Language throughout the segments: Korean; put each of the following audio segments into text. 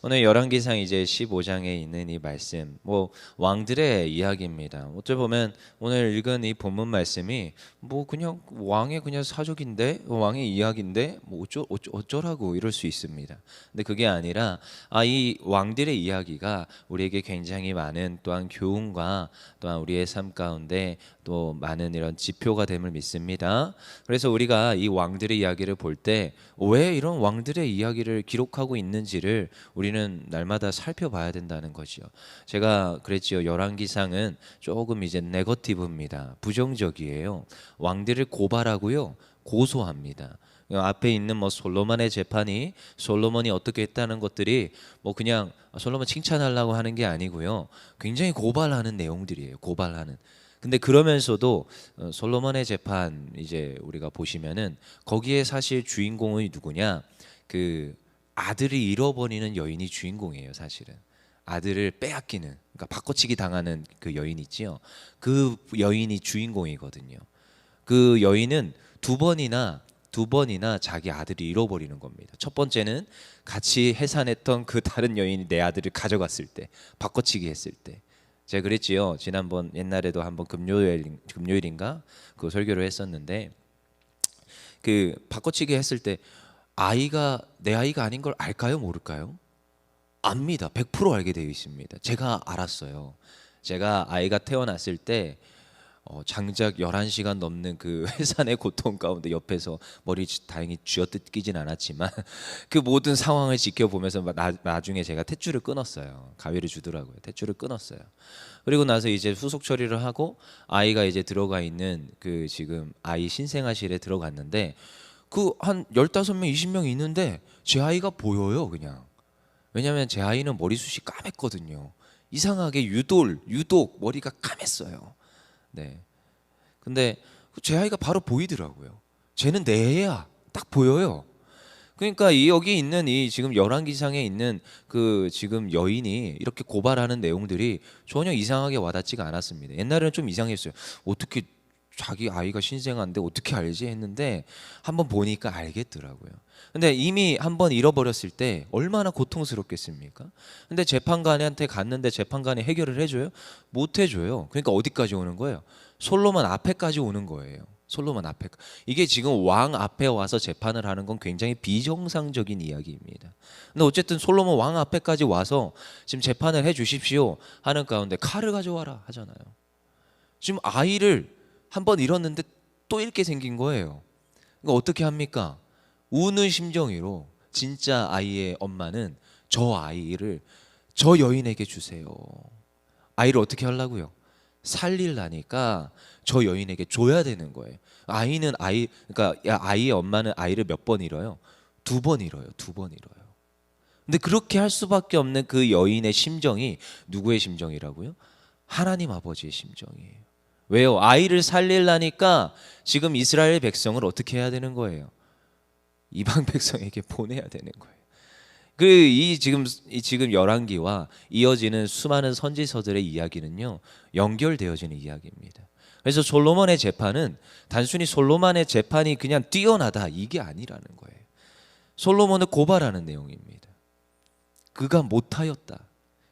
오늘 열왕기상 이제 15장에 있는 이 말씀, 왕들의 이야기입니다. 어찌 보면 오늘 읽은 이 본문 말씀이 그냥 왕의 그냥 사족인데, 왕의 이야기인데 어쩌라고 이럴 수 있습니다. 근데 그게 아니라 이 왕들의 이야기가 우리에게 굉장히 많은 또한 교훈과 또한 우리의 삶 가운데 또 많은 이런 지표가 됨을 믿습니다. 그래서 우리가 이 왕들의 이야기를 볼 때 왜 이런 왕들의 이야기를 기록하고 있는지를 우리는 날마다 살펴봐야 된다는 거죠. 제가 그랬지요. 열왕기상은 조금 이제 네거티브입니다. 부정적이에요. 왕들을 고발하고요, 고소합니다. 앞에 있는 솔로몬의 재판이 솔로몬이 어떻게 했다는 것들이 그냥 솔로몬 칭찬하려고 하는 게 아니고요, 굉장히 고발하는 내용들이에요. 고발하는. 근데 그러면서도 솔로몬의 재판 이제 우리가 보시면은 거기에 사실 주인공이 누구냐? 그 아들을 잃어버리는 여인이 주인공이에요. 사실은 아들을 빼앗기는, 그러니까 바꿔치기 당하는 그 여인 있지요. 그 여인이 주인공이거든요. 그 여인은 두 번이나 자기 아들을 잃어버리는 겁니다. 첫 번째는 같이 해산했던 그 다른 여인이 내 아들을 가져갔을 때, 바꿔치기 했을 때. 제가 그랬지요. 지난번 옛날에도 한번 금요일인가 그 설교를 했었는데, 그 바꿔치기 했을 때 아이가 내 아이가 아닌 걸 알까요, 모를까요? 압니다. 100% 알게 되어 있습니다. 제가 알았어요. 제가 아이가 태어났을 때 장작 11시간 넘는 그 해산의 고통 가운데 옆에서 머리 다행히 쥐어뜯기진 않았지만 그 모든 상황을 지켜보면서 나중에 제가 탯줄을 끊었어요. 가위를 주더라고요. 탯줄을 끊었어요. 그리고 나서 이제 후속 처리를 하고 아이가 이제 들어가 있는 그 지금 아이 신생아실에 들어갔는데, 그 한 15명 20명 있는데 제 아이가 보여요, 그냥. 왜냐면 제 아이는 머리숱이 까맸거든요. 이상하게 유독 머리가 까맸어요. 네. 근데 제 아이가 바로 보이더라고요. 쟤는 내 애야. 딱 보여요. 그러니까 여기 있는 이 지금 열왕기상에 있는 그 지금 여인이 이렇게 고발하는 내용들이 전혀 이상하게 와닿지가 않았습니다. 옛날에는 좀 이상했어요. 어떻게 자기 아이가 신생아인데 어떻게 알지 했는데 한번 보니까 알겠더라고요. 근데 이미 한번 잃어버렸을 때 얼마나 고통스럽겠습니까? 근데 재판관한테 갔는데 재판관이 해결을 해줘요? 못 해줘요. 그러니까 어디까지 오는 거예요? 솔로몬 앞에까지 오는 거예요. 솔로몬 앞에. 이게 지금 왕 앞에 와서 재판을 하는 건 굉장히 비정상적인 이야기입니다. 근데 어쨌든 솔로몬 왕 앞에까지 와서 지금 재판을 해 주십시오 하는 가운데 칼을 가져와라 하잖아요. 지금 아이를 한 번 잃었는데 또 잃게 생긴 거예요. 그러니까 어떻게 합니까? 우는 심정으로 진짜 아이의 엄마는 저 아이를 저 여인에게 주세요. 아이를 어떻게 하려고요? 살릴라니까 저 여인에게 줘야 되는 거예요. 그러니까 아이의 엄마는 아이를 몇 번 잃어요? 2번 잃어요. 2번 잃어요. 근데 그렇게 할 수밖에 없는 그 여인의 심정이 누구의 심정이라고요? 하나님 아버지의 심정이에요. 왜요? 아이를 살릴라니까 지금 이스라엘 백성을 어떻게 해야 되는 거예요? 이방 백성에게 보내야 되는 거예요. 지금 열왕기와 이어지는 수많은 선지서들의 이야기는요, 연결되어지는 이야기입니다. 그래서 솔로몬의 재판은 단순히 솔로몬의 재판이 그냥 뛰어나다 이게 아니라는 거예요. 솔로몬을 고발하는 내용입니다. 그가 못하였다.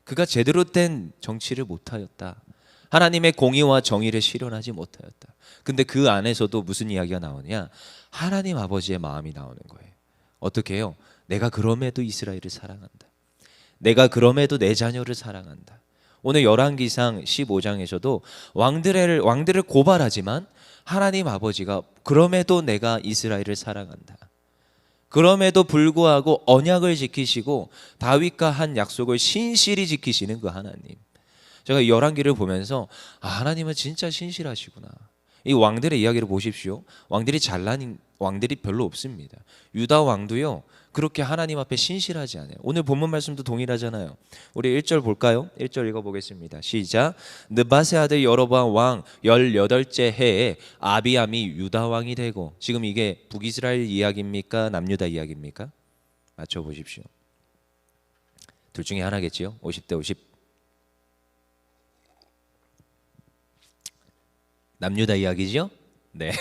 그가 제대로 된 정치를 못하였다. 하나님의 공의와 정의를 실현하지 못하였다. 근데 그 안에서도 무슨 이야기가 나오냐? 하나님 아버지의 마음이 나오는 거예요. 어떻게 해요? 내가 그럼에도 이스라엘을 사랑한다. 내가 그럼에도 내 자녀를 사랑한다. 오늘 열왕기상 15장에서도 왕들을 고발하지만 하나님 아버지가 그럼에도 내가 이스라엘을 사랑한다. 그럼에도 불구하고 언약을 지키시고 다윗과 한 약속을 신실히 지키시는 그 하나님. 제가 열왕기를 보면서 하나님은 진짜 신실하시구나. 이 왕들의 이야기를 보십시오. 왕들이 잘난 왕들이 별로 없습니다. 유다 왕도요, 그렇게 하나님 앞에 신실하지 않아요. 오늘 본문 말씀도 동일하잖아요. 우리 1절 볼까요? 1절 읽어보겠습니다. 시작. 느밧의 아들 여로보암 왕 18째 해에 아비암이 유다 왕이 되고. 지금 이게 북이스라엘 이야기입니까? 남유다 이야기입니까? 맞춰보십시오. 둘 중에 하나겠지요. 50대 50. 남유다 이야기죠? 네.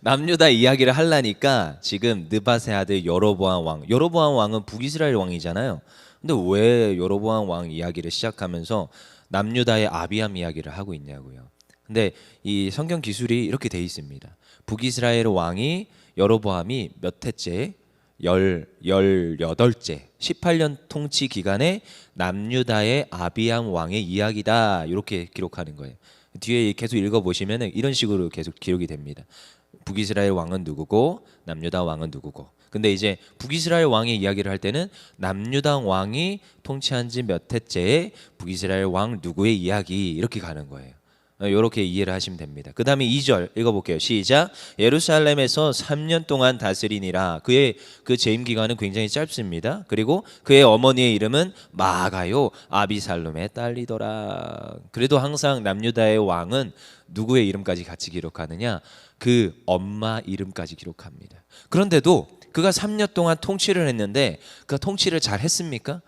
남유다 이야기를 하려니까 지금 느밧의 아들 여로보암 왕. 여로보암 왕은 북이스라엘 왕이잖아요. 근데 왜 여로보암 왕 이야기를 시작하면서 남유다의 아비암 이야기를 하고 있냐고요. 근데 이 성경 기술이 이렇게 돼 있습니다. 북이스라엘 왕이 여로보암이 몇 해째? 18째 18년 통치 기간에 남유다의 아비암 왕의 이야기다 이렇게 기록하는 거예요. 뒤에 계속 읽어보시면 이런 식으로 계속 기록이 됩니다. 북이스라엘 왕은 누구고 남유다 왕은 누구고. 근데 이제 북이스라엘 왕의 이야기를 할 때는 남유다 왕이 통치한 지 몇 해째에 북이스라엘 왕 누구의 이야기 이렇게 가는 거예요. 이렇게 이해를 하시면 됩니다. 그 다음에 2절 읽어볼게요. 시작. 예루살렘에서 3년 동안 다스리니라. 그의 그 재임 기간은 굉장히 짧습니다. 그리고 그의 어머니의 이름은 마가요 아비살롬의 딸이더라. 그래도 항상 남유다의 왕은 누구의 이름까지 같이 기록하느냐? 그 엄마 이름까지 기록합니다. 그런데도 그가 3년 동안 통치를 했는데 그 통치를 잘 했습니까?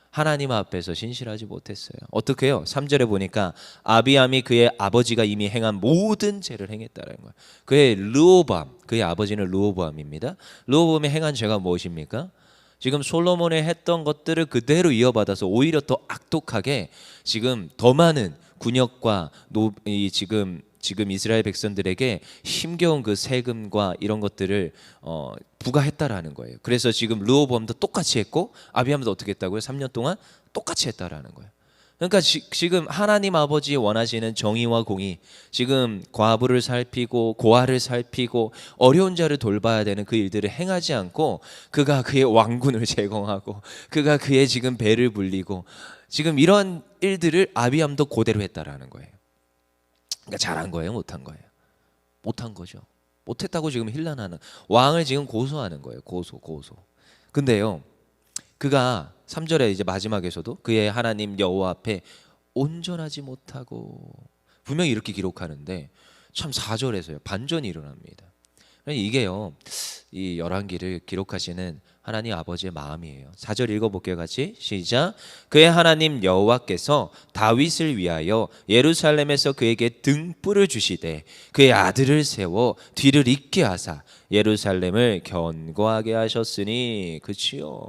하나님 앞에서 신실하지 못했어요. 어떻게 해요? 3절에 보니까 아비암이 그의 아버지가 이미 행한 모든 죄를 행했다는 거예요. 그의 르호보암, 그의 아버지는 르호보암입니다. 르호보암이 행한 죄가 무엇입니까? 지금 솔로몬이 했던 것들을 그대로 이어받아서 오히려 더 악독하게 지금 더 많은 군역과 지금 이스라엘 백성들에게 힘겨운 그 세금과 이런 것들을 부과했다라는 거예요. 그래서 지금 르호보암도 똑같이 했고 아비암도 어떻게 했다고요? 3년 동안 똑같이 했다라는 거예요. 그러니까 지금 하나님 아버지 원하시는 정의와 공의, 지금 과부를 살피고 고아를 살피고 어려운 자를 돌봐야 되는 그 일들을 행하지 않고 그가 그의 왕군을 제공하고 그가 그의 지금 배를 불리고 지금 이런 일들을 아비암도 그대로 했다라는 거예요. 그러니까 잘한 거예요, 못한 거예요? 못한 거죠. 못했다고 지금 힐난하는 왕을 지금 고소하는 거예요. 고소. 근데요, 그가 3절에 이제 마지막에서도 그의 하나님 여호와 앞에 온전하지 못하고 분명히 이렇게 기록하는데 참 4절에서요 반전이 일어납니다. 이게요 이 열왕기를 기록하시는 하나님 아버지의 마음이에요. 4절 읽어볼게요. 같이 시작. 그의 하나님 여호와께서 다윗을 위하여 예루살렘에서 그에게 등불을 주시되 그의 아들을 세워 뒤를 잇게 하사 예루살렘을 견고하게 하셨으니. 그치요.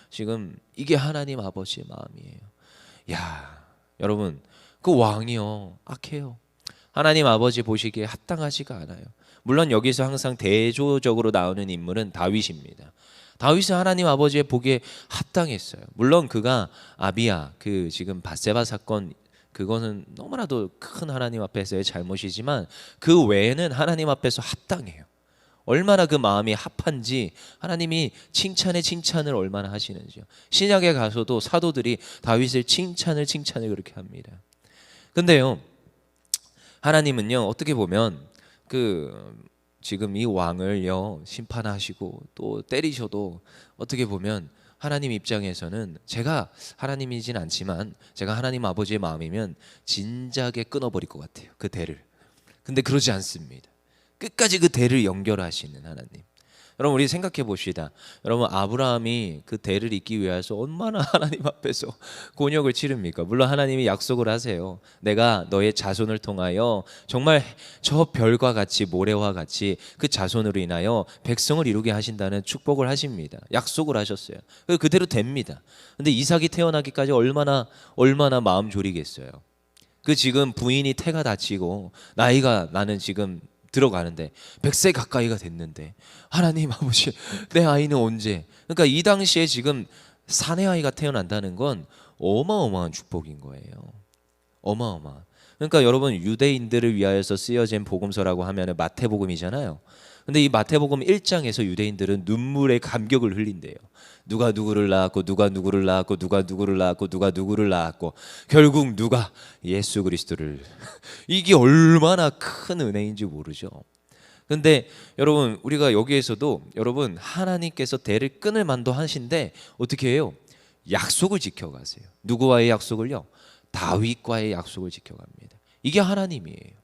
지금 이게 하나님 아버지의 마음이에요. 야, 여러분 그 왕이요 악해요. 하나님 아버지 보시기에 합당하지가 않아요. 물론 여기서 항상 대조적으로 나오는 인물은 다윗입니다. 다윗은 하나님 아버지의 보기에 합당했어요. 물론 그가 아비야 그 지금 밧세바 사건 그거는 너무나도 큰 하나님 앞에서의 잘못이지만 그 외에는 하나님 앞에서 합당해요. 얼마나 그 마음이 합한지 하나님이 칭찬을 얼마나 하시는지요. 신약에 가서도 사도들이 다윗을 칭찬을 그렇게 합니다. 근데요 하나님은요 어떻게 보면 지금 이 왕을요 심판하시고 또 때리셔도 어떻게 보면 하나님 입장에서는 제가 하나님이진 않지만 제가 하나님 아버지의 마음이면 진작에 끊어버릴 것 같아요 그 대를. 근데 그러지 않습니다. 끝까지 그 대를 연결하시는 하나님. 여러분 우리 생각해 봅시다. 여러분 아브라함이 그 대를 잇기 위해서 얼마나 하나님 앞에서 곤욕을 치릅니까? 물론 하나님이 약속을 하세요. 내가 너의 자손을 통하여 정말 저 별과 같이 모래와 같이 그 자손으로 인하여 백성을 이루게 하신다는 축복을 하십니다. 약속을 하셨어요. 그대로 됩니다. 근데 이삭이 태어나기까지 얼마나 마음 졸이겠어요. 그 지금 부인이 태가 다치고 나이가 나는 지금 들어가는데 100세 가까이가 됐는데 하나님 아버지 내 아이는 언제? 그러니까 이 당시에 지금 사내 아이가 태어난다는 건 어마어마한 축복인 거예요. 어마어마한. 그러니까 여러분 유대인들을 위하여서 쓰여진 복음서라고 하면 마태복음이잖아요. 근데 이 마태복음 1장에서 유대인들은 눈물의 감격을 흘린대요. 누가 누구를 낳았고 누가 누구를 낳았고 누가 누구를 낳았고 누가 누구를 낳았고 결국 누가 예수 그리스도를 이게 얼마나 큰 은혜인지 모르죠. 근데 여러분 우리가 여기에서도 여러분 하나님께서 대를 끊을 만도 하신데 어떻게 해요? 약속을 지켜가세요. 누구와의 약속을요? 다윗과의 약속을 지켜갑니다. 이게 하나님이에요.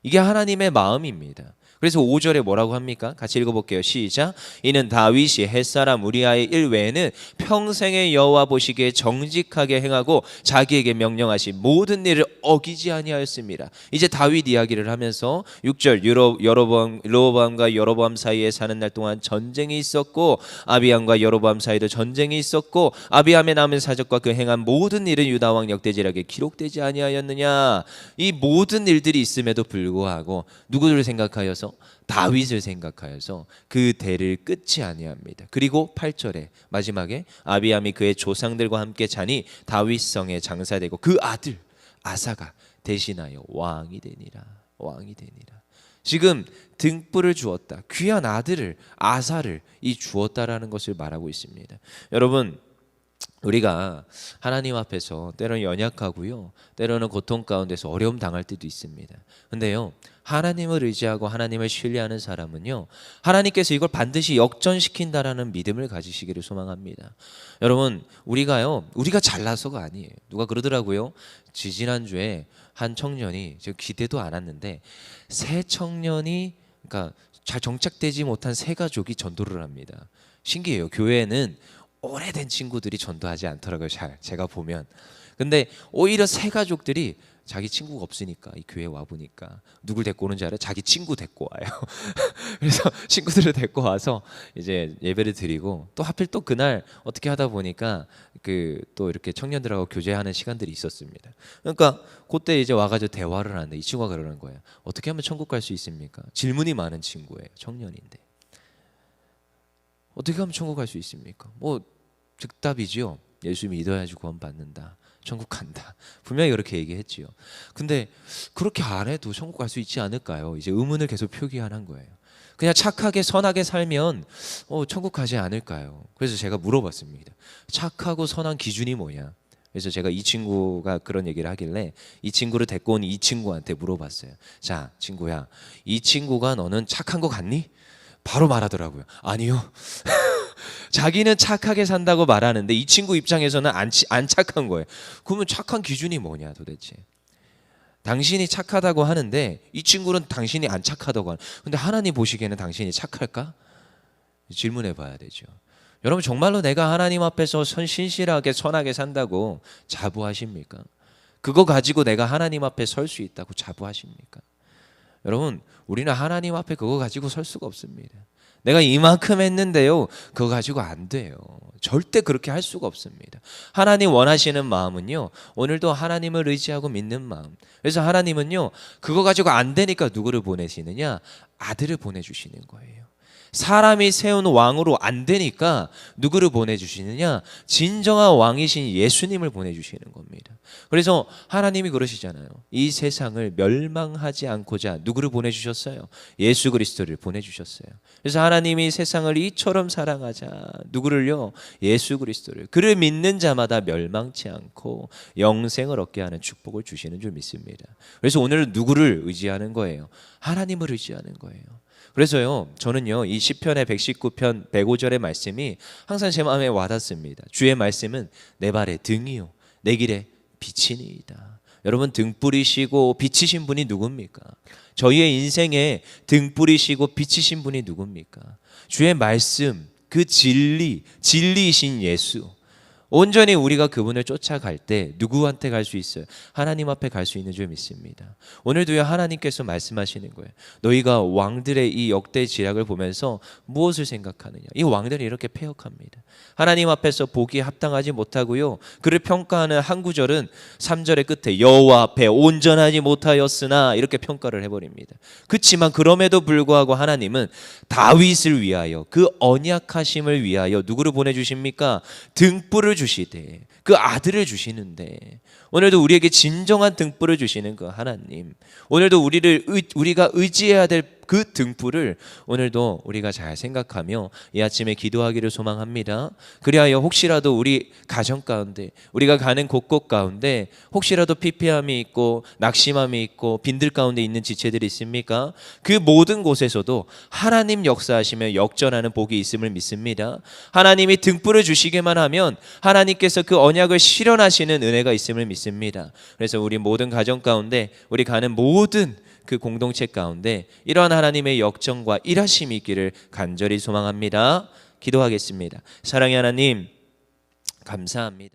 이게 하나님의 마음입니다. 그래서 5절에 뭐라고 합니까? 같이 읽어볼게요. 시작. 이는 다윗이 햇사람 우리아의 일 외에는 평생의 여호와 보시기에 정직하게 행하고 자기에게 명령하신 모든 일을 어기지 아니하였습니다. 이제 다윗 이야기를 하면서 6절 여로보암과 여로보암 사이에 사는 날 동안 전쟁이 있었고 아비암과 여로보암 사이도 전쟁이 있었고 아비암의 남은 사적과 그 행한 모든 일은 유다 왕 역대지략에 기록되지 아니하였느냐. 이 모든 일들이 있음에도 불구하고 누구를 생각하여서? 다윗을 생각하여서 그 대를 끊지 아니합니다. 그리고 8절에 마지막에 아비암이 그의 조상들과 함께 자니 다윗성에 장사되고 그 아들 아사가 대신하여 왕이 되니라. 왕이 되니라. 지금 등불을 주었다. 귀한 아들을 아사를 주었다라는 것을 말하고 있습니다. 여러분, 우리가 하나님 앞에서 때로는 연약하고요, 때로는 고통 가운데서 어려움 당할 때도 있습니다. 근데요, 하나님을 의지하고 하나님을 신뢰하는 사람은요, 하나님께서 이걸 반드시 역전시킨다라는 믿음을 가지시기를 소망합니다. 여러분, 우리가 잘나서가 아니에요. 누가 그러더라고요. 지지난주에 한 청년이, 제가 기대도 않았는데, 새 청년이, 그러니까 잘 정착되지 못한 새 가족이 전도를 합니다. 신기해요. 교회에는 오래된 친구들이 전도하지 않더라고요. 잘 제가 보면. 근데 오히려 새 가족들이 자기 친구가 없으니까 이 교회 와 보니까 누굴 데리고 오는지 알아요? 자기 친구 데리고 와요. 그래서 친구들을 데리고 와서 이제 예배를 드리고, 또 하필 또 그날 어떻게 하다 보니까 그 또 이렇게 청년들하고 교제하는 시간들이 있었습니다. 그러니까 그때 이제 와가지고 대화를 하는데 이 친구가 그러는 거예요. 어떻게 하면 천국 갈 수 있습니까? 질문이 많은 친구예요. 청년인데. 어떻게 하면 천국 갈 수 있습니까? 뭐 즉답이지요. 예수 믿어야지 구원받는다. 천국 간다. 분명히 그렇게 얘기했지요. 근데 그렇게 안 해도 천국 갈 수 있지 않을까요? 이제 의문을 계속 표기하는 거예요. 그냥 착하게 선하게 살면 천국 가지 않을까요? 그래서 제가 물어봤습니다. 착하고 선한 기준이 뭐냐? 그래서 제가 이 친구가 그런 얘기를 하길래 이 친구를 데리고 온 이 친구한테 물어봤어요. 자, 친구야, 이 친구가 너는 착한 거 같니? 바로 말하더라고요. 아니요. 자기는 착하게 산다고 말하는데 이 친구 입장에서는 안 착한 거예요. 그러면 착한 기준이 뭐냐 도대체? 당신이 착하다고 하는데 이 친구는 당신이 안 착하다고 하는. 근데 하나님 보시기에는 당신이 착할까? 질문해 봐야 되죠. 여러분, 정말로 내가 하나님 앞에서 신실하게 선하게 산다고 자부하십니까? 그거 가지고 내가 하나님 앞에 설 수 있다고 자부하십니까? 여러분, 우리는 하나님 앞에 그거 가지고 설 수가 없습니다. 내가 이만큼 했는데요, 그거 가지고 안 돼요. 절대 그렇게 할 수가 없습니다. 하나님 원하시는 마음은요, 오늘도 하나님을 의지하고 믿는 마음. 그래서 하나님은요, 그거 가지고 안 되니까 누구를 보내시느냐? 아들을 보내주시는 거예요. 사람이 세운 왕으로 안 되니까 누구를 보내주시느냐? 진정한 왕이신 예수님을 보내주시는 겁니다. 그래서 하나님이 그러시잖아요. 이 세상을 멸망하지 않고자 누구를 보내주셨어요? 예수 그리스도를 보내주셨어요. 그래서 하나님이 세상을 이처럼 사랑하자. 누구를요? 예수 그리스도를. 그를 믿는 자마다 멸망치 않고 영생을 얻게 하는 축복을 주시는 줄 믿습니다. 그래서 오늘은 누구를 의지하는 거예요? 하나님을 의지하는 거예요. 그래서요, 저는요, 이 시편의 119편 105절의 말씀이 항상 제 마음에 와닿습니다. 주의 말씀은 내 발의 등이요 내 길의 빛이니이다. 여러분, 등불이시고 빛이신 분이 누굽니까? 저희의 인생에 등불이시고 빛이신 분이 누굽니까? 주의 말씀, 그 진리이신 예수. 온전히 우리가 그분을 쫓아갈 때 누구한테 갈 수 있어요? 하나님 앞에 갈 수 있는 줄 믿습니다. 오늘도요, 하나님께서 말씀하시는 거예요. 너희가 왕들의 이 역대 지략을 보면서 무엇을 생각하느냐? 이 왕들이 이렇게 패역합니다. 하나님 앞에서 보기에 합당하지 못하고요, 그를 평가하는 한 구절은 3절의 끝에 여호와 앞에 온전하지 못하였으나 이렇게 평가를 해버립니다. 그렇지만 그럼에도 불구하고 하나님은 다윗을 위하여, 그 언약하심을 위하여 누구를 보내주십니까? 등불을 주시되 그 아들을 주시는데, 오늘도 우리에게 진정한 등불을 주시는 그 하나님, 오늘도 우리가 의지해야 될 그 등불을 오늘도 우리가 잘 생각하며 이 아침에 기도하기를 소망합니다. 그리하여 혹시라도 우리 가정 가운데, 우리가 가는 곳곳 가운데 혹시라도 피폐함이 있고 낙심함이 있고 빈들 가운데 있는 지체들이 있습니까? 그 모든 곳에서도 하나님 역사하시며 역전하는 복이 있음을 믿습니다. 하나님이 등불을 주시기만 하면 하나님께서 그 언약을 실현하시는 은혜가 있음을 믿습니다. 그래서 우리 모든 가정 가운데, 우리 가는 모든 그 공동체 가운데 이러한 하나님의 역정과 일하심이 있기를 간절히 소망합니다. 기도하겠습니다. 사랑의 하나님, 감사합니다.